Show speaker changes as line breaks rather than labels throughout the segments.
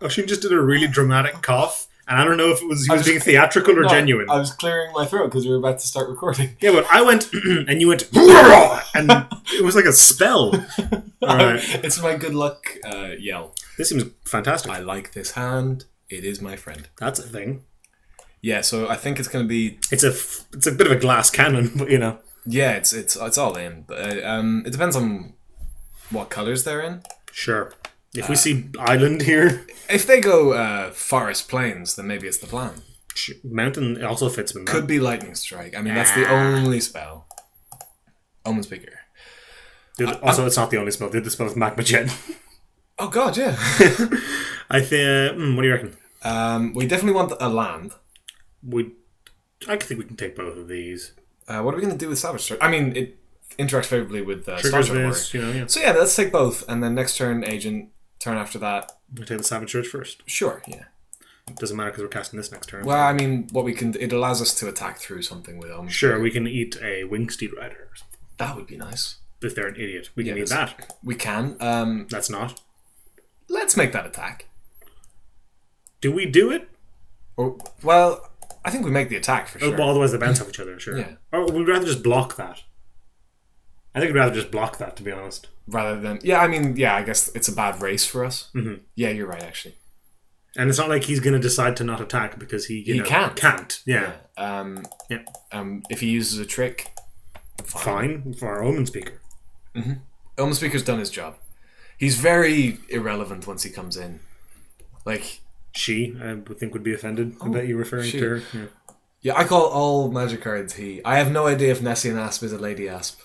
Oisin just did a really dramatic cough, and I don't know if he was being theatrical or genuine.
I was clearing my throat because we were about to start recording.
Yeah, but I went, and you went, and it was like a spell. All right.
It's my good luck yell.
This seems fantastic.
I like this hand. It is my friend.
That's a thing.
Yeah, so I think it's going to be...
It's a bit of a glass cannon, but you know.
Yeah, it's all in. But it depends on what colours they're in.
Sure. If we see island here...
If they go forest plains, then maybe it's the plan.
Mountain also fits with that.
Could be lightning strike. I mean, that's the only spell. Omen Speaker.
Also, it's not the only spell. Did the spell with Magma Jet.
Oh god, yeah.
I think... what do you reckon?
We definitely want a land.
I think we can take both of these.
What are we going to do with Savage Surge? I mean, it interacts favorably with
Triggers this, yeah.
So yeah, let's take both, and then next turn, Agent. Turn after that.
We take the Savage Surge first.
Sure, yeah.
It doesn't matter because we're casting this next turn.
Well, I mean, what we can... It allows us to attack through something with Omen.
Sure, we can eat a Wingsteed Rider or something.
That would be nice.
If they're an idiot. We can eat that.
We can.
That's not.
Let's make that attack.
Do we do it?
Well, I think we make the attack for sure.
Well, otherwise they bounce off each other, sure.
Yeah.
Or we'd rather just block that. I think we'd rather just block that, to be honest.
Rather than... Yeah, I mean, yeah, I guess it's a bad race for us.
Mm-hmm.
Yeah, you're right, actually.
And it's not like he's going to decide to not attack because he can't. Yeah.
If he uses a trick...
Fine for our Omen Speaker.
Mm-hmm. Omen Speaker's done his job. He's very irrelevant once he comes in. Like...
She, I would think, would be offended. I bet you're referring to her.
Yeah, I call all magic cards he. I have no idea if Nessian Asp is a lady Asp.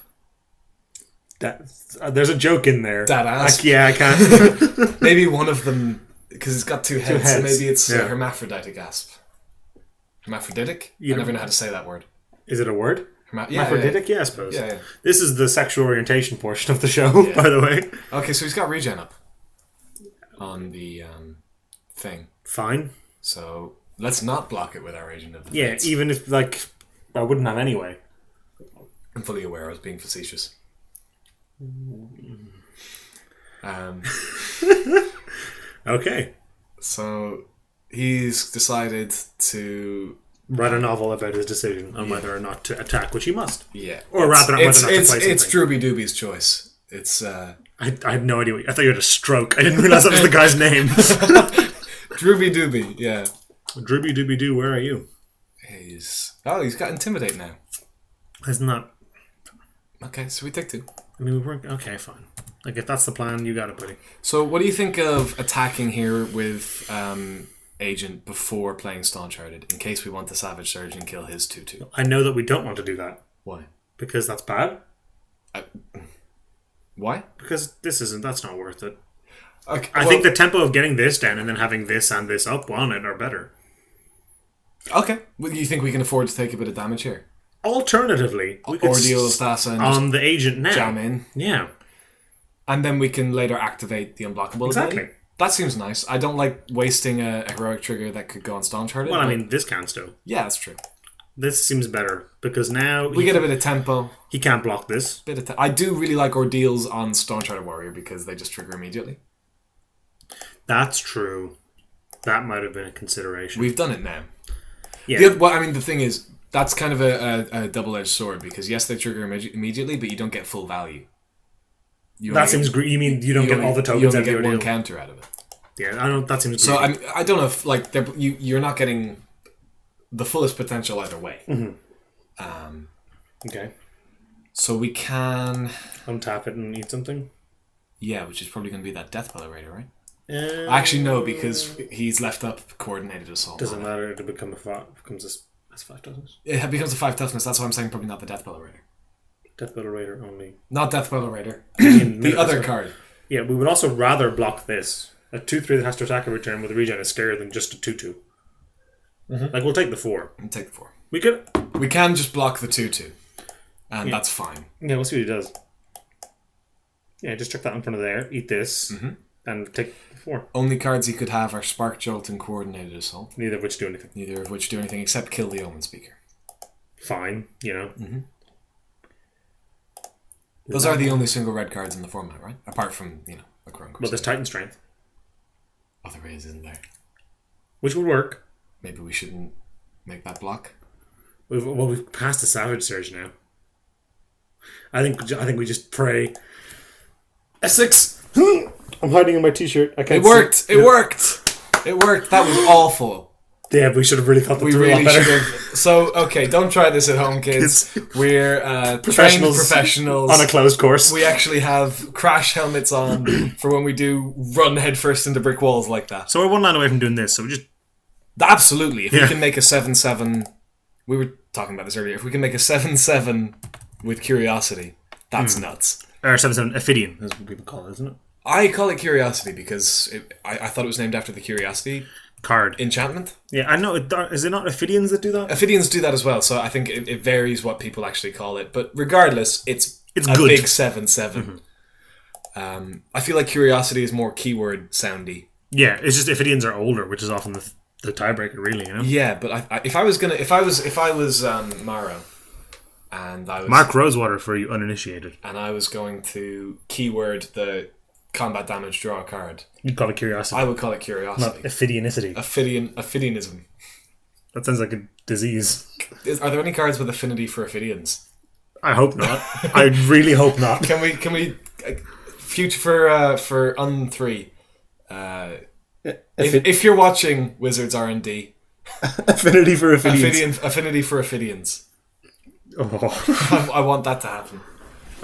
There's a joke in there.
That Asp?
I can't.
Maybe one of them, because it's got two heads. So maybe it's hermaphroditic Asp. Hermaphroditic? I never know how to say that word.
Is it a word? Hermaphroditic? Yeah, I suppose.
Yeah.
This is the sexual orientation portion of the show, by the way.
Okay, so he's got regen up on the thing.
Fine.
So let's not block it with our Agent of the
Fates. Yeah, even if, I wouldn't have anyway.
I'm fully aware I was being facetious.
Okay.
So he's decided to
write a novel about his decision on whether or not to attack, which he must.
Yeah.
Or rather, whether or not to play something.
It's Drooby Dooby's choice. It's...
I had no idea. I thought you had a stroke. I didn't realize that was the guy's name.
Drooby Dooby, yeah.
Drooby Dooby Doo, where are you?
He's got Intimidate now.
Isn't that...
Okay, so we take 2.
I mean, we weren't... Okay, fine. If that's the plan, you got it, buddy.
So what do you think of attacking here with Agent before playing Staunch Hearted, in case we want the Savage Surge and kill his 2/2?
I know that we don't want to do that.
Why?
Because that's bad.
Why?
Because that's not worth it.
Okay,
I think the tempo of getting this down and then having this and this up on it are better.
Okay. Well, you think we can afford to take a bit of damage here?
Alternatively, we could
Ordeal of Thassa and
on the Agent now.
Jam in.
Yeah.
And then we can later activate the unblockable
Exactly.
ability. That seems nice. I don't like wasting a heroic trigger that could go on Staunch Hearted.
Well, I mean, this can still.
Yeah, that's true.
This seems better because now
we get a bit of tempo.
He can't block this.
I do really like Ordeals on Staunch Hearted Warrior because they just trigger immediately.
That's true. That might have been a consideration.
We've done it now.
Yeah.
The thing is, that's kind of a double-edged sword because yes, they trigger immediately, but you don't get full value. You
mean you don't get all the tokens out of the ordeal?
One counter out of it.
Yeah, I don't. That seems.
So I don't know if you're not getting the fullest potential either way.
Mm-hmm.
Okay. So we can
untap it and eat something.
Yeah, which is probably going to be that Death Bellow Raider, right? Actually, no, because he's left up Coordinated Assault.
Doesn't matter. It becomes a 5 toughness.
It becomes a 5 toughness. That's why I'm saying probably not the Death Bellow Raider.
Death Bellow Raider only.
Not Death Bellow Raider. The other card.
Yeah, we would also rather block this. A 2/3 that has to attack every turn with a regen is scarier than just a 2/2. Mm-hmm. We'll take the 4.
We'll take the 4.
We
can just block the 2/2. And that's fine.
Yeah, we'll see what he does. Yeah, just chuck that in front of there. Eat this.
Mm-hmm.
And take the 4.
Only cards he could have are Spark Jolt and Coordinated Assault.
Neither of which do anything.
Except kill the Omen Speaker.
Fine,
Mm-hmm. Those are the only single red cards in the format, right? Apart from, a Crone Crusader.
Well, there's Titan Strength.
Oh, there is, isn't there?
Which would work.
Maybe we shouldn't make that block.
We've passed the Savage Surge now. I think we just pray. Essex! I'm hiding in my t-shirt. I can't
It worked! It worked! It worked. That was awful.
Yeah, we should have really thought that
We
through a
really
lot better.
should have. So, okay, don't try this at home, kids. We're trained professionals.
On a closed course.
We actually have crash helmets on for when we do run headfirst into brick walls like that.
So we're one line away from doing this, so we just...
Absolutely. If we can make a 7-7... We were talking about this earlier. If we can make a 7-7 with Curiosity, that's nuts.
Or 7-7 Ophidian, is what people call it, isn't it?
I call it Curiosity because I thought it was named after the Curiosity
Card.
enchantment.
Yeah, I know. Is it not Ophidians that do that?
Ophidians do that as well, so I think it varies what people actually call it. But regardless, it's a
good.
big 7-7. I feel like Curiosity is more keyword soundy.
Yeah, it's just Ophidians are older, which is often the tiebreaker, really. You know.
Yeah, but if I was Maro, and I was
Mark Rosewater for you uninitiated.
and I was going to keyword the combat damage draw a card,
You'd call it Curiosity.
I would call it
Not
Curiosity.
Ophidianicity.
Ophidianism.
That sounds like a disease.
Are there any cards with affinity for Ophidians?
I hope not. I really hope not.
Can we future for Un3? If you're watching Wizards R&D,
Affinity for Ophidians.
affinity for Ophidians.
Oh.
I want that to happen.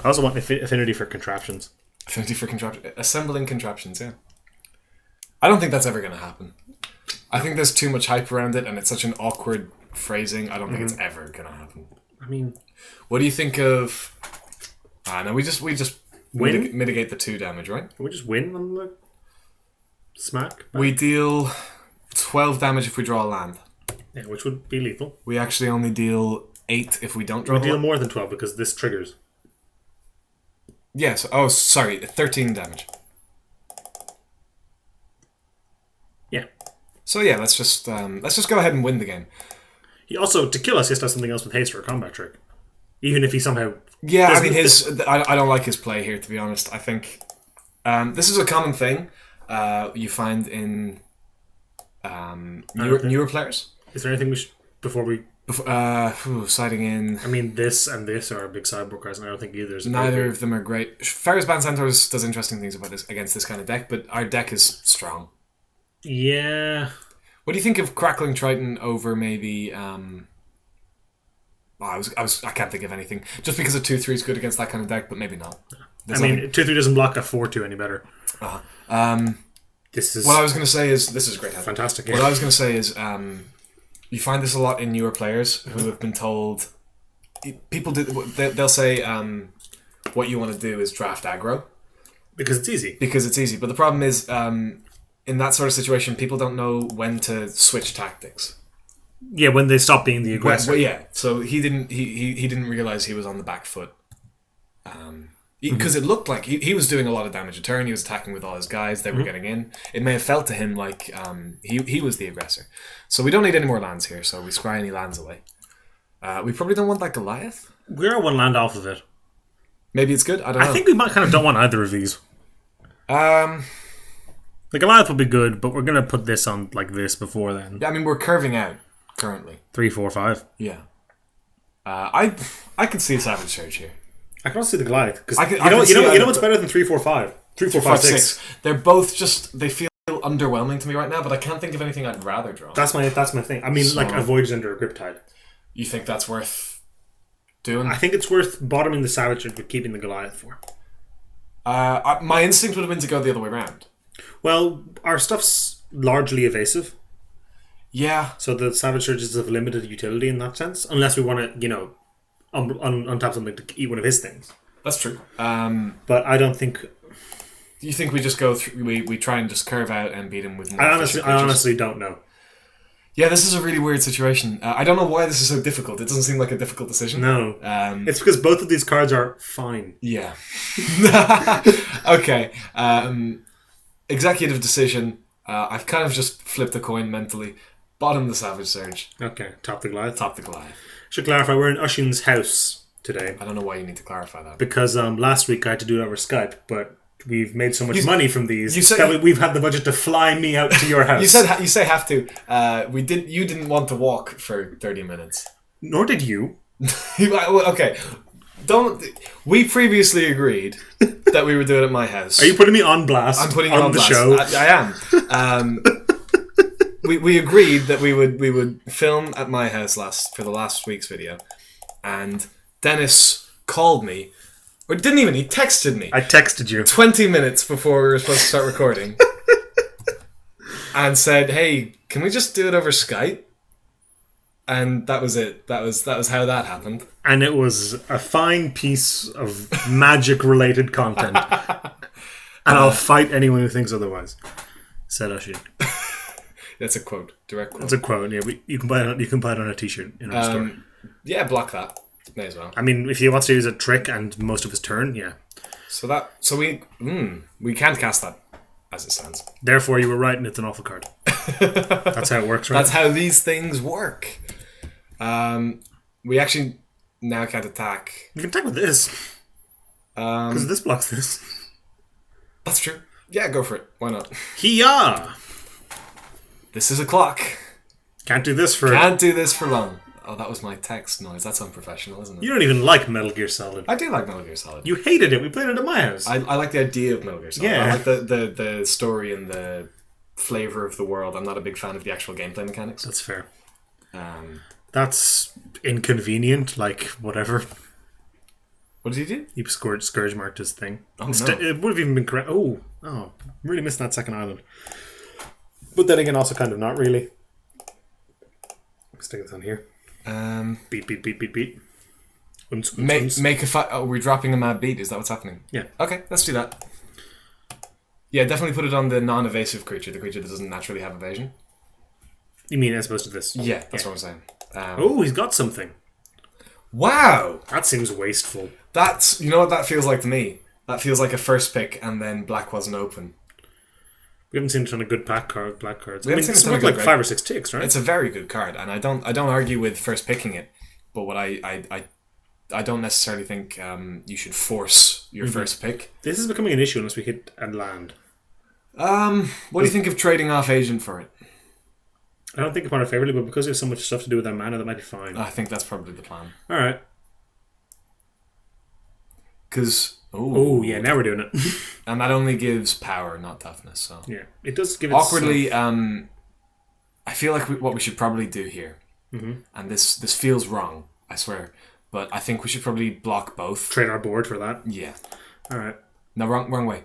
I also want affinity for contraptions.
Affinity for assembling contraptions. Yeah, I don't think that's ever going to happen. I think there's too much hype around it, and it's such an awkward phrasing. I don't think it's ever going to happen.
I mean,
what do you think of? No, we just
Win?
mitigate the 2 damage, right?
can we just win on the smack?
We deal 12 damage if we draw a land.
Yeah, which would be lethal.
We actually only deal 8 if we don't draw
We
a
deal
land.
more than 12 because this triggers.
Yes. Oh, sorry. 13 damage.
Yeah.
So yeah, let's just go ahead and win the game.
He also, to kill us, he has to have something else with haste or a combat trick. Even if he somehow...
Yeah, I mean, I don't like his play here, to be honest. I think this is a common thing you find in newer players.
Is there anything we should... Before we...
Siding in...
I mean, this and this are big sideboard cards, and I don't think either is...
Neither of them are great. Ferris Band Centaurs does interesting things against this kind of deck, but our deck is strong.
Yeah...
What do you think of Crackling Triton over maybe... I can't think of anything. Just because a 2/3 is good against that kind of deck, but maybe not.
I mean, 2/3 doesn't block a 4/2 any better. This is...
What I was going to say is... This is great.
fantastic.
What I was going to say is... you find this a lot in newer players who have been told... People do... They'll say what you want to do is draft aggro.
Because it's easy.
But the problem is... in that sort of situation, people don't know when to switch tactics.
Yeah, when they stop being the aggressor.
Well, yeah, so he didn't realize he was on the back foot. Because it looked like he was doing a lot of damage a turn. He was attacking with all his guys. They were getting in. It may have felt to him like he was the aggressor. So we don't need any more lands here. So we scry any lands away. We probably don't want that Goliath.
We're one land off of it.
Maybe it's good. I don't know.
I think we might kind of don't want either of these. The Goliath would be good, but we're going to put this on like this before then.
Yeah, I mean, we're curving out currently.
3, 4, 5.
Yeah. I could see a Savage Surge here.
I can also see the Goliath. Because
I
you know what's better than 3, 4, 5? 3, 4, 5, 6.
They're both just... They feel underwhelming to me right now, but I can't think of anything I'd rather draw.
That's my thing. I mean, like a Voyage Under a Griptide.
You think that's worth doing?
I think it's worth bottoming the Savage Surge but keeping the Goliath for.
My instinct would have been to go the other way around.
Well, our stuff's largely evasive.
Yeah.
So the Savage Surge is of limited utility in that sense. Unless we want to, untap something to eat one of his things.
That's true.
But I don't think...
Do you think we just go through... We try and just curve out and beat him with more
I honestly don't know.
Yeah, this is a really weird situation. I don't know why this is so difficult. It doesn't seem like a difficult decision.
No. It's because both of these cards are fine.
Yeah. Okay. Executive decision. I've kind of just flipped a coin mentally. Bottom the Savage Surge.
Okay, top the Goliath.
Top the Goliath.
Should clarify, we're in Oisin's house today.
I don't know why you need to clarify that.
Because last week I had to do it over Skype, but we've made so much money from these
you said-
that we've had the budget to fly me out to your house.
You say have to. You didn't want to walk for 30 minutes.
Nor did you.
Okay. We previously agreed that we would do it at my house.
Are you putting me on blast?
I'm putting you on
the
blast.
show.
I am. We agreed that we would film at my house for the last week's video, and Dennis called me, or didn't even. He texted me.
I texted you
20 minutes before we were supposed to start recording, and said, "Hey, can we just do it over Skype?" And that was it. That was how that happened.
and it was a fine piece of magic-related content. And I'll fight anyone who thinks otherwise. Said Oisin.
That's a quote, direct quote.
That's a quote. Yeah, you can buy it. You can buy it on a T-shirt in our store.
Yeah, block that. May as well.
I mean, if he wants to use a trick and most of his turn, yeah.
So we can't cast that as it stands.
Therefore, you were right, and it's an awful card. That's how it works, right?
That's how these things work. We actually now can't attack.
You can attack with this because this blocks this.
That's true. Yeah, go for it. Why not?
Hiya!
This is a clock.
Can't do this for.
Can't do this for long. Oh, that was my text noise. That's unprofessional, isn't it?
You don't even like Metal Gear Solid.
I do like Metal Gear Solid.
You hated it. We played it at my house.
I like the idea of Metal Gear Solid.
Yeah.
I like the story and the flavour of the world. I'm not a big fan of the actual gameplay mechanics.
That's fair.
That's
inconvenient. Like whatever.
What did he do?
He scourge marked his thing.
Oh, no.
It would have even been correct. Oh, really missed that second island. But then again, also kind of not really. Stick this on here. Beat.
Make a fight. Oh, we're dropping a mad beat. Is that what's happening?
Yeah.
Okay, let's do that. Yeah, definitely put it on the non-evasive creature, the creature that doesn't naturally have evasion.
You mean as opposed to this?
Yeah, that's what I'm saying.
Oh, he's got something.
Wow!
That seems wasteful.
That's, you know what that feels like to me? That feels like a first pick and then black wasn't open.
We haven't seen a ton of good black cards.
We haven't seen a
it's
ton of
like
good
5 or 6 ticks, right?
It's a very good card, and I don't argue with first picking it, but what I don't necessarily think you should force your first pick.
This is becoming an issue unless we hit and land.
What do you think of trading off Agent for it?
I don't think upon it favourably, but because there's so much stuff to do with that mana, that might be fine.
I think that's probably the plan.
Alright.
Because...
Oh, yeah, now we're doing it.
And that only gives power, not toughness. So
yeah, it does give it...
Awkwardly, I feel like what we should probably do here, and this feels wrong, I swear, but I think we should probably block both.
Trade our board for that?
Yeah.
Alright.
No, wrong way.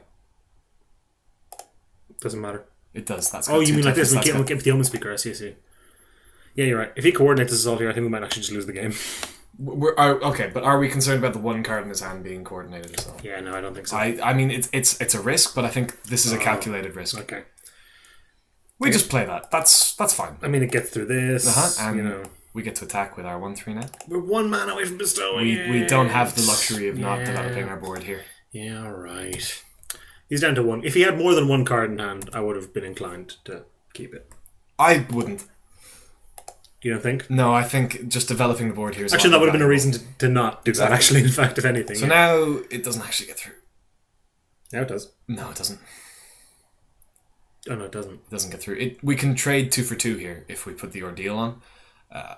Doesn't matter.
It does. That's
Oh, you mean like this? We can't get the Omen Speaker. I see. Yeah, you're right. If he coordinates us all here, I think we might actually just lose the game.
Okay, but are we concerned about the one card in his hand being coordinated as well?
Yeah, no, I don't think so.
I mean, it's a risk, but I think this is a calculated risk.
Okay.
We just play that. That's fine.
I mean, it gets through this.
And we get to attack with our 1/3 now.
We're 1 mana away from bestowing.
We don't have the luxury of not developing our board here.
Yeah, right. He's down to 1. If he had more than 1 card in hand, I would have been inclined to keep it.
I wouldn't.
You don't think?
No, I think just developing the board here is
actually, that would have been a reason to not do
exactly.
that, actually, in fact, if anything.
So now it doesn't actually get through.
Now it does.
No, it doesn't.
Oh, no, it doesn't.
It doesn't get through. We can trade 2 for 2 here if we put the ordeal on.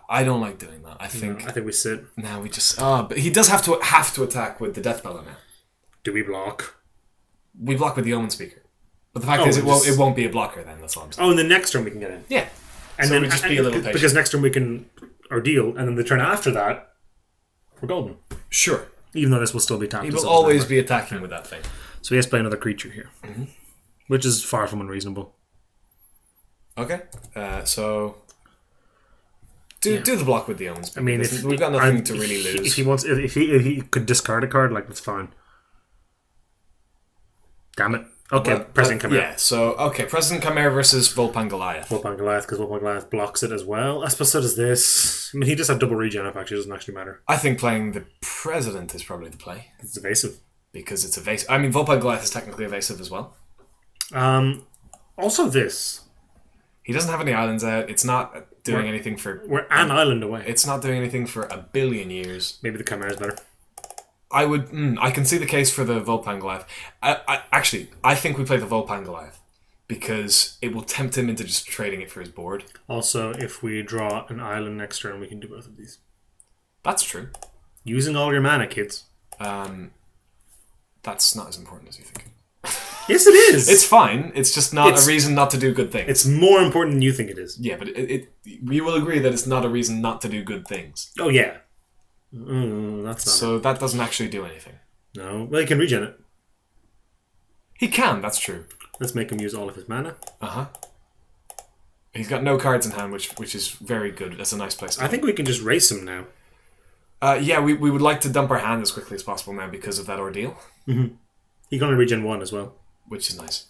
I don't like doing that. I think
we sit.
Now we just... but he does have to attack with the Death Bellow now.
Do we block?
We block with the Omen Speaker. But the fact is, it won't be a blocker then, that's all I'm saying.
Oh, and the next turn we can get in.
Yeah.
And
so
then
we just be a little patient.
Because next turn we can ordeal, and then the turn after that, we're golden.
Sure.
Even though this will still be tapped.
He will always be attacking with that thing.
So he has to play another creature here. Which is far from unreasonable.
Okay. So... Do the block with the Omen Speaker.
I mean,
we've got nothing to really lose.
If he could discard a card, like, that's fine. Damn it. Okay, President Chimera.
Yeah, so, President Chimera versus Volpan Goliath.
Volpan Goliath, because Volpan Goliath blocks it as well. I suppose so does this. I mean, he just had double regen up, actually. It doesn't actually matter.
I think playing the President is probably the play.
It's evasive.
Because it's evasive. I mean, Volpan Goliath is technically evasive as well.
Also this.
He doesn't have any islands out. It's not doing anything for...
We're an island away.
It's not doing anything for a billion years.
Maybe the Chimera's better.
I would. I can see the case for the Volpan Goliath. I think we play the Volpan Goliath because it will tempt him into just trading it for his board.
Also, if we draw an island next turn, we can do both of these.
That's true.
Using all your mana, kids.
That's not as important as you think.
Yes, it is.
It's fine. It's just not a reason not to do good things.
It's more important than you think it is.
Yeah, but we will agree that it's not a reason not to do good things.
Oh, yeah. That's not
So that doesn't actually do anything.
No. Well, he can regen it.
He can, that's true.
Let's make him use all of his mana.
Uh-huh. He's got no cards in hand, which is very good. That's a nice place to
I think we can just race him now.
Yeah, we would like to dump our hand as quickly as possible now because of that ordeal.
Mm-hmm. He can only regen 1 as well.
Which is nice.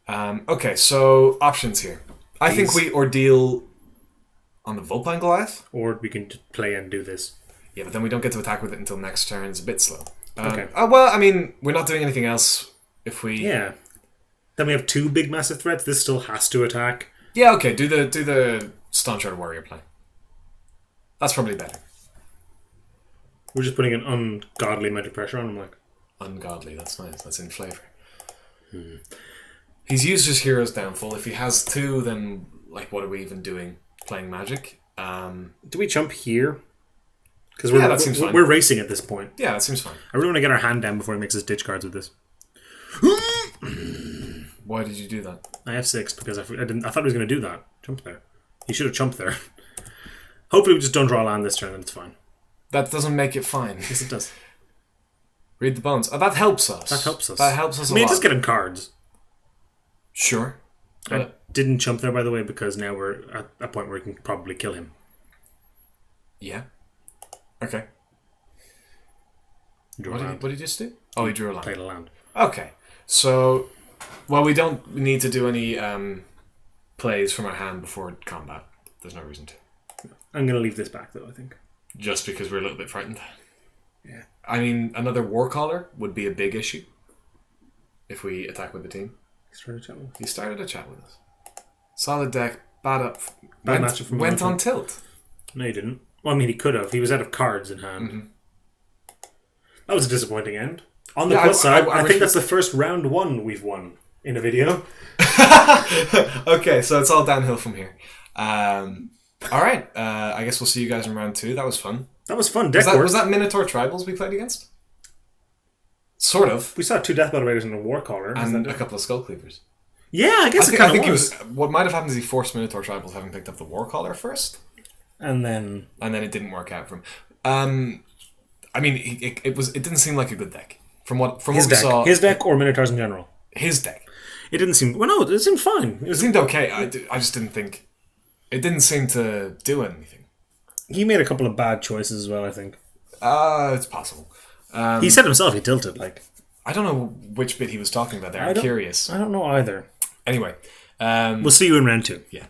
Okay, so options here. I think we ordeal on the Volpan Goliath.
Or we can play and do this.
Yeah, but then we don't get to attack with it until next turn. It's a bit slow.
Okay.
Well, I mean, we're not doing anything else if we...
Yeah. Then we have 2 big massive threats. This still has to attack.
Yeah, okay, do the Staunch-Hearted Warrior play. That's probably better.
We're just putting an ungodly amount of pressure on him, like.
Ungodly, that's nice. That's in flavour. He's used his Hero's Downfall. If he has 2, then, like, what are we even doing? Playing Magic?
Do we chump here? Because
that seems fine.
We're racing at this point.
Yeah, that seems fine.
I really want to get our hand down before he makes his ditch cards with this.
Why did you do that?
I have 6 because I thought he was going to do that. Jump there. He should have jumped there. Hopefully we just don't draw a land this turn and it's fine.
That doesn't make it fine.
Yes, it does.
Read the bones. Oh, that helps us.
That helps us.
That helps us a
I mean,
lot.
just get him cards.
Sure.
I didn't jump there, by the way, because now we're at a point where we can probably kill him.
Yeah. Okay.
Drew
What did he just do? Oh, he drew a land.
Played a land.
Okay. So, well, we don't need to do any plays from our hand before combat. There's no reason to.
I'm going to leave this back, though, I think.
Just because we're a little bit frightened.
Yeah.
I mean, another Warcaller would be a big issue if we attack with the team. He started a chat with us. Solid deck, bad up. Went on tilt.
No, he didn't. Well, I mean, he could have. He was out of cards in hand.
Mm-hmm.
That was a disappointing end. On the plus side, I think that's the first round 1 we've won in a video.
Okay, so it's all downhill from here. Alright, I guess we'll see you guys in round 2. That was fun.
That was fun.
Was that Minotaur Tribals we played against? Sort of.
We saw 2 Death Motivators and a Warcaller.
And a couple of Skull Cleavers.
Yeah, I guess
I think it was. What might have happened is he forced Minotaur Tribals having picked up the Warcaller first.
And then
it didn't work out for him. I mean, it didn't seem like a good deck. From what we saw.
His deck or Minotaurs in general?
His deck.
It didn't seem... Well, no, it seemed fine.
It seemed okay. I just didn't think... It didn't seem to do anything.
He made a couple of bad choices as well, I think.
It's possible.
He said himself he tilted, like...
I don't know which bit he was talking about there. I'm curious.
I don't know either.
Anyway.
We'll see you in round 2.
Yeah.